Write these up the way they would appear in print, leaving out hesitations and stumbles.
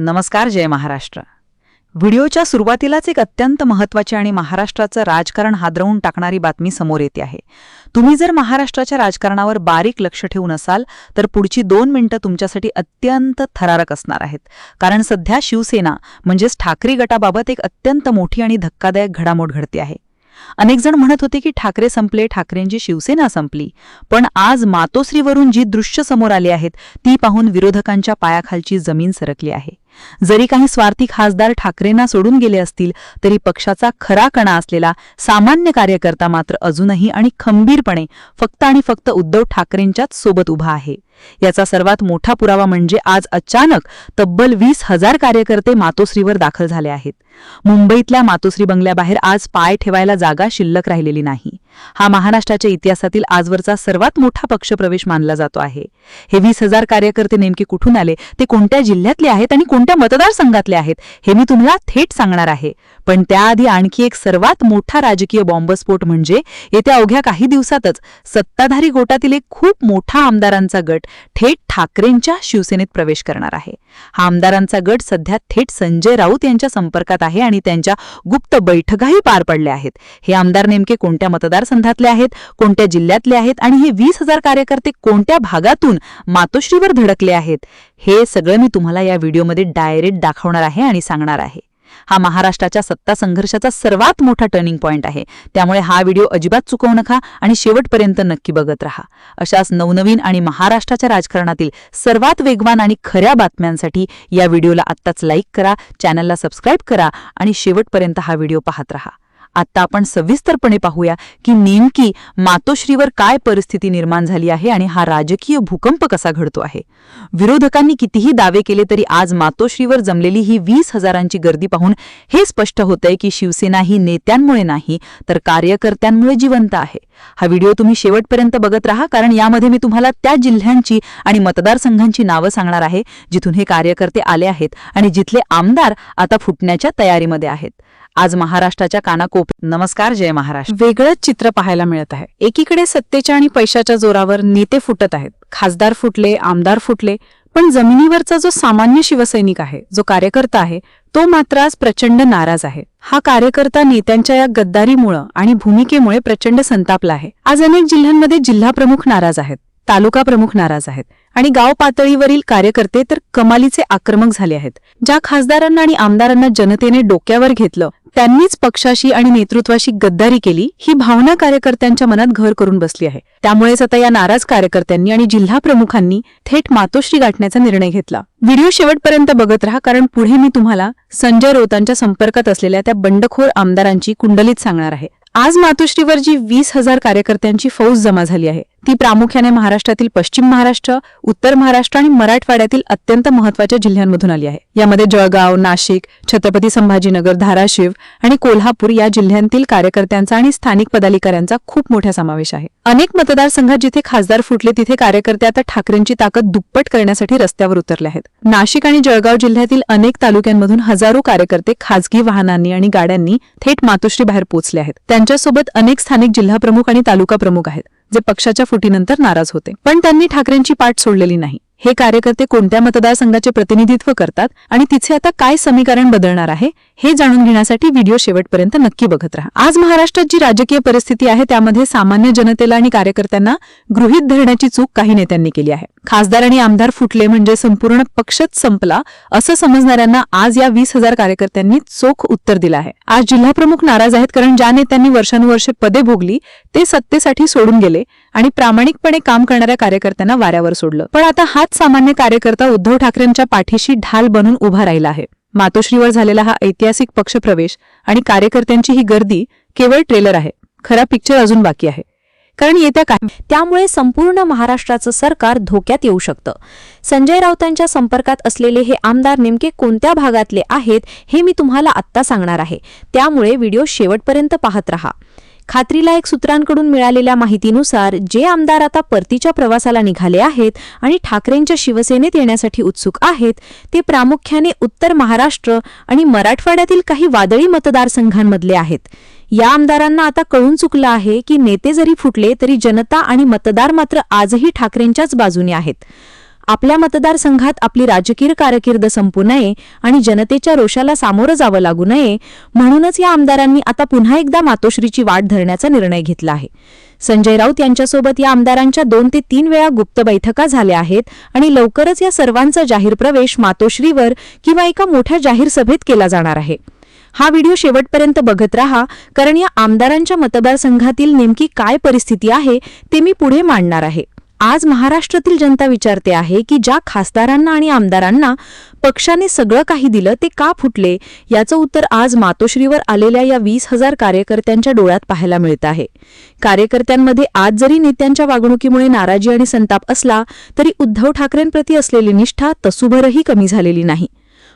नमस्कार. जय महाराष्ट्र. व्हिडिओच्या सुरुवातीलाच एक अत्यंत महत्त्वाची आणि महाराष्ट्राचं राजकारण हादरवून टाकणारी बातमी समोर येते आहे. तुम्ही जर महाराष्ट्राच्या राजकारणावर बारीक लक्ष ठेवून असाल तर पुढची 2 मिनिटं तुमच्यासाठी अत्यंत थरारक असणार आहेत. कारण सध्या शिवसेना म्हणजेच ठाकरे गटाबाबत एक अत्यंत मोठी आणि धक्कादायक घडामोड घडते आहे. अनेक जण म्हणत होते की ठाकरे संपले, ठाकरेंची शिवसेना संपली. पण आज मातोश्रीवरून जी दृश्य समोर आली आहेत ती पाहून विरोधकांच्या पायाखालची जमीन सरकली आहे. जरी काही स्वार्थी खासदार ठाकरेंना सोडून गेले असतील तरी पक्षाचा खरा कणा असलेला सामान्य कार्यकर्ता मात्र अजूनही आणि खंबीरपणे फक्त आणि फक्त उद्धव ठाकरेंच्याच सोबत उभा आहे. याचा सर्वात मोठा पुरावा म्हणजे आज अचानक तब्बल 20,000 कार्यकर्ते मातोश्रीवर दाखल झाले आहेत. मुंबईतल्या मातोश्री बंगल्याबाहेर आज पाय ठेवायला जागा शिल्लक राहिलेली नाही. हा महाराष्ट्राच्या इतिहासातील आजवरचा सर्वात मोठा पक्षप्रवेश मानला जातो आहे. हे 20,000 कार्यकर्ते नेमके कुठून आले, ते कोणत्या जिल्ह्यातले आहेत आणि कोणत्या मतदारसंघातले आहेत हे मी तुम्हाला थेट सांगणार आहे. पण त्याआधी आणखी एक सर्वात मोठा राजकीय बॉम्बस्फोट म्हणजे येत्या अवघ्या काही दिवसातच सत्ताधारी गोटातील एक खूप मोठा आमदारांचा गट थेट ठाकरेंच्या शिवसेनेत प्रवेश करणार आहे. हा आमदारांचा गट सध्या थेट संजय राऊत यांच्या संपर्कात आहे आणि त्यांच्या गुप्त बैठकाही पार पडल्या आहेत. हे आमदार नेमके कोणत्या मतदारसंघातले आहेत, कोणत्या जिल्ह्यातले आहेत आणि हे 20,000 कार्यकर्ते कोणत्या भागातून मातोश्रीवर धडकले आहेत, हे सगळं मी तुम्हाला या व्हिडिओमध्ये डायरेक्ट दाखवणार आहे आणि सांगणार आहे. हा महाराष्ट्राच्या सत्ता संघर्षाचा सर्वात मोठा टर्निंग पॉइंट आहे. त्यामुळे हा व्हिडिओ अजिबात चुकवू नका आणि शेवटपर्यंत नक्की बघत राहा. अशाच नवनवीन आणि महाराष्ट्राच्या राजकारणातील सर्वात वेगवान आणि खऱ्या बातम्यांसाठी या व्हिडिओला आत्ताच लाईक करा, चॅनलला सबस्क्राईब करा आणि शेवटपर्यंत हा व्हिडिओ पाहत राहा. आता आपण सविस्तरपणे पाहूया की नेमकी मातोश्रीवर काय परिस्थिती निर्माण झाली आहे आणि हा राजकीय भूकंप कसा घडतो आहे. विरोधकांनी कितीही दावे केले तरी आज मातोश्रीवर जमलेली ही 20,000ची गर्दी पाहून हे स्पष्ट होतंय की शिवसेना ही नेत्यांमुळे नाही तर कार्यकर्त्यांमुळे जिवंत आहे. हा व्हिडिओ तुम्ही शेवटपर्यंत बघत राहा, कारण यामध्ये मी तुम्हाला त्या जिल्ह्यांची आणि मतदारसंघांची नावं सांगणार आहे जिथून हे कार्यकर्ते आले आहेत आणि जिथले आमदार आता फुटण्याच्या तयारीमध्ये आहेत. आज महाराष्ट्राच्या कानाकोपऱ्यात नमस्कार. जय महाराष्ट्र. वेगळंच चित्र पाहायला मिळत आहे. एकीकडे सत्तेच्या आणि पैशाच्या जोरावर नेते फुटत आहेत, खासदार फुटले, आमदार फुटले, पण जमिनीवरचा जो सामान्य शिवसैनिक आहे, जो कार्यकर्ता आहे, तो मात्र आज प्रचंड नाराज आहे. हा कार्यकर्ता नेत्यांच्या या गद्दारीमुळे आणि भूमिकेमुळे प्रचंड संतापला आहे. आज अनेक जिल्ह्यांमध्ये जिल्हा प्रमुख नाराज आहेत, तालुका प्रमुख नाराज आहेत आणि गाव पातळीवरील कार्यकर्ते तर कमालीचे आक्रमक झाले आहेत. ज्या खासदारांना आणि आमदारांना जनतेने डोक्यावर घेतलं त्यांनीच पक्षाशी आणि नेतृत्वाशी गद्दारी केली, ही भावना कार्यकर्त्यांच्या मनात घर करून बसली आहे. त्यामुळेच आता या नाराज कार्यकर्त्यांनी आणि जिल्हा प्रमुखांनी थेट मातोश्री गाठण्याचा निर्णय घेतला. व्हिडिओ शेवटपर्यंत बघत राहा, कारण पुढे मी तुम्हाला संजय राऊतांच्या संपर्कात असलेल्या त्या बंडखोर आमदारांची कुंडलीत सांगणार आहे. आज मातोश्रीवर जी 20,000 कार्यकर्त्यांची फौज जमा झाली आहे ती प्रामुख्याने महाराष्ट्रातील पश्चिम महाराष्ट्र, उत्तर महाराष्ट्र आणि मराठवाड्यातील अत्यंत महत्त्वाच्या जिल्ह्यांमधून आली आहे. यामध्ये जळगाव, नाशिक, छत्रपती संभाजीनगर, धाराशिव आणि कोल्हापूर या जिल्ह्यांतील कार्यकर्त्यांचा आणि स्थानिक पदाधिकाऱ्यांचा खूप मोठा समावेश आहे. अनेक मतदारसंघात जिथे खासदार फुटले तिथे कार्यकर्ते आता ठाकरेंची ताकद दुप्पट करण्यासाठी रस्त्यावर उतरले आहेत. नाशिक आणि जळगाव जिल्ह्यातील अनेक तालुक्यांमधून हजारो कार्यकर्ते खासगी वाहनांनी आणि गाड्यांनी थेट मातोश्री बाहेर पोहोचले आहेत. त्यांच्यासोबत अनेक स्थानिक जिल्हा प्रमुख आणि तालुका प्रमुख आहेत जे पक्षाच्या फुटीनंतर नाराज होते, पण त्यांनी ठाकरेंची पाठ सोडलेली नाही. हे कार्यकर्ते कोणत्या मतदारसंघाचे प्रतिनिधित्व करतात आणि तिथे आता काय समीकरण बदलणार आहे हे जाणून घेण्यासाठी व्हिडिओ शेवटपर्यंत नक्की बघत राहा. आज महाराष्ट्रात जी राजकीय परिस्थिती आहे त्यामध्ये सामान्य जनतेला आणि कार्यकर्त्यांना गृहीत धरण्याची चूक काही नेत्यांनी केली आहे. खासदार आणि आमदार फुटले म्हणजे संपूर्ण पक्षच संपला असं समजणाऱ्यांना आज या 20,000 कार्यकर्त्यांनी चोख उत्तर दिलं आहे. आज जिल्हाप्रमुख नाराज आहेत, कारण ज्या नेत्यांनी वर्षानुवर्षे पदे भोगली ते सत्तेसाठी सोडून गेले आणि प्रामाणिकपणे काम करणाऱ्या कार्यकर्त्यांना वाऱ्यावर सोडलं. पण आता हाच सामान्य कार्यकर्ता उद्धव ठाकरेंच्या पाठीशी ढाल बनून उभा राहिला आहे. मातोश्रीवर झालेला हा ऐतिहासिक पक्षप्रवेश आणि कार्यकर्त्यांची ही गर्दी केवळ ट्रेलर आहे. खरा पिक्चर अजून बाकी आहे, कारण येत्या काय त्यामुळे संपूर्ण महाराष्ट्राचं सरकार धोक्यात येऊ शकतं. संजय राऊतांच्या संपर्कात असलेले हे आमदार नेमके कोणत्या भागातले आहेत हे मी तुम्हाला आत्ता सांगणार आहे. त्यामुळे व्हिडिओ शेवटपर्यंत पाहत राहा. खात्रीलायक सूत्रांकडून मिळालेल्या माहितीनुसार जे आमदार आता परतीच्या प्रवासाला निघाले आहेत आणि ठाकरेंच्या शिवसेनेत येण्यासाठी उत्सुक आहेत ते प्रामुख्याने उत्तर महाराष्ट्र आणि मराठवाड्यातील काही वादळी मतदारसंघांमधले आहेत. या आमदारांना आता कळून चुकलं आहे की नेते जरी फुटले तरी जनता आणि मतदार मात्र आजही ठाकरेंच्याच बाजूने आहेत. आपल्या मतदारसंघात आपली राजकीय कारकीर्द संपू नये आणि जनतेच्या रोषाला सामोरं जावं लागू नये म्हणूनच या आमदारांनी आता पुन्हा एकदा मातोश्रीची वाट धरण्याचा निर्णय घेतला आहे. संजय राऊत यांच्यासोबत या आमदारांच्या 2 ते 3 वेळा गुप्त बैठका झाल्या आहेत आणि लवकरच या सर्वांचा जाहीर प्रवेश मातोश्रीवर किंवा एका मोठ्या जाहीर सभेत केला जाणार आहे. हा व्हिडिओ शेवटपर्यंत बघत राहा, कारण या आमदारांच्या मतदारसंघातील नेमकी काय परिस्थिती आहे ते मी पुढे मांडणार आहे. आज महाराष्ट्रातील जनता विचारते आहे की ज्या खासदारांना आणि आमदारांना पक्षाने सगळं काही दिलं ते का फुटले, याचं उत्तर आज मातोश्रीवर आलेल्या या 20,000 कार्यकर्त्यांच्या डोळ्यात पाहायला मिळत आहे. कार्यकर्त्यांमध्ये आज जरी नेत्यांच्या वागणुकीमुळे नाराजी आणि संताप असला तरी उद्धव ठाकरेंप्रती असलेली निष्ठा तसूभरही कमी झालेली नाही.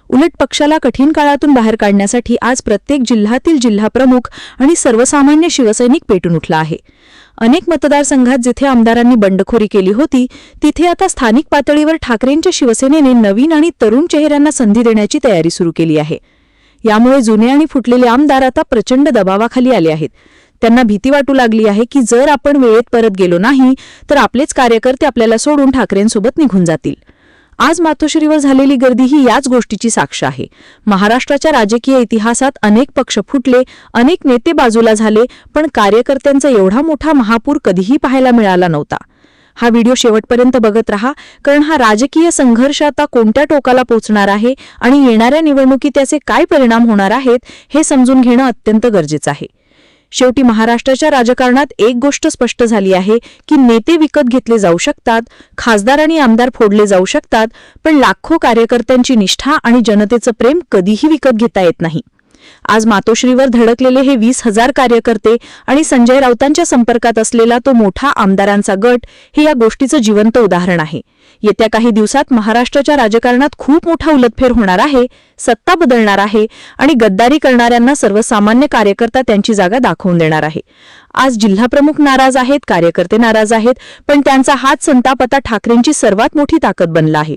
उलट पक्षाला कठीण काळातून बाहेर काढण्यासाठी आज प्रत्येक जिल्ह्यातील जिल्हाप्रमुख आणि सर्वसामान्य शिवसैनिक पेटून उठला आहे. अनेक मतदारसंघात जिथे आमदारांनी बंडखोरी केली होती तिथे आता स्थानिक पातळीवर ठाकरेंच्या शिवसेनेने नवीन आणि तरुण चेहऱ्यांना संधी देण्याची तयारी सुरू केली आहे. यामुळे जुने आणि फुटलेले आमदार आता प्रचंड दबावाखाली आले आहेत. त्यांना भीती वाटू लागली आहे की जर आपण वेळेत परत गेलो नाही तर आपलेच कार्यकर्ते आपल्याला सोडून ठाकरेंसोबत निघून जातील. आज मातोश्रीवर झालेली गर्दी ही याच गोष्टीची साक्ष आहे. महाराष्ट्राच्या राजकीय इतिहासात अनेक पक्ष फुटले, अनेक नेते बाजूला झाले, पण कार्यकर्त्यांचा एवढा मोठा महापूर कधीही पाहायला मिळाला नव्हता. हा व्हिडिओ शेवटपर्यंत बघत रहा, कारण हा राजकीय संघर्ष आता कोणत्या टोकाला पोहोचणार आहे आणि येणाऱ्या निवडणुकीत त्याचे काय परिणाम होणार आहेत हे समजून घेणं अत्यंत गरजेचं आहे. शेवटी महाराष्ट्राच्या राजकारणात एक गोष्ट स्पष्ट झाली आहे की नेते विकत घेतले जाऊ शकतात, खासदार आणि आमदार फोडले जाऊ शकतात, पण लाखो कार्यकर्त्यांची निष्ठा आणि जनतेचं प्रेम कधीही विकत घेता येत नाही. आज मातोश्रीवर धडकलेले हे 20,000 कार्यकर्ते आणि संजय राऊतांच्या संपर्कात असलेला तो मोठा आमदारांचा गट हे या गोष्टीचं जिवंत उदाहरण आहे. येत्या काही दिवसात महाराष्ट्राच्या राजकारणात खूप मोठा उलटफेर होणार आहे, सत्ता बदलणार आहे आणि गद्दारी करणाऱ्यांना सर्वसामान्य कार्यकर्ता त्यांची जागा दाखवून देणार आहे. आज जिल्हाप्रमुख नाराज आहेत, कार्यकर्ते नाराज आहेत, पण त्यांचा हाच संताप आता ठाकरेंची सर्वात मोठी ताकद बनला आहे.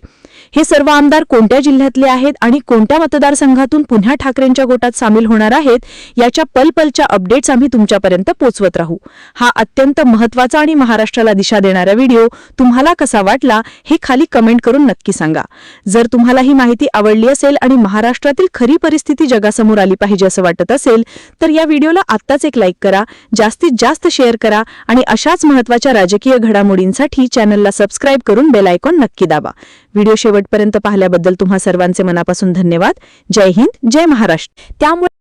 हे सर्व आमदार कोणत्या जिल्ह्यातले आहेत आणि कोणत्या मतदारसंघातून पुन्हा ठाकरेंच्या गोटात सामील होणार आहेत याच्या पलपलच्या अपडेट्स आम्ही तुमच्यापर्यंत पोहोचवत राहू. हा अत्यंत महत्त्वाचा आणि महाराष्ट्राला दिशा देणारा व्हिडिओ तुम्हाला कसा वाटला हे खाली कमेंट करून नक्की सांगा. जर तुम्हाला ही माहिती आवडली असेल आणि महाराष्ट्रातील खरी परिस्थिती जगासमोर आली पाहिजे असं वाटत असेल तर या व्हिडिओला आत्ताच एक लाईक करा, जास्तीत जास्त शेअर करा आणि अशाच महत्त्वाच्या राजकीय घडामोडींसाठी चॅनलला सबस्क्राईब करून बेल आयकॉन नक्की दाबा. व्हिडिओ शेवटपर्यंत पाहिल्याबद्दल तुम्हा सर्वांचे मनापासून धन्यवाद. जय हिंद, जय महाराष्ट्र. त्यामुळे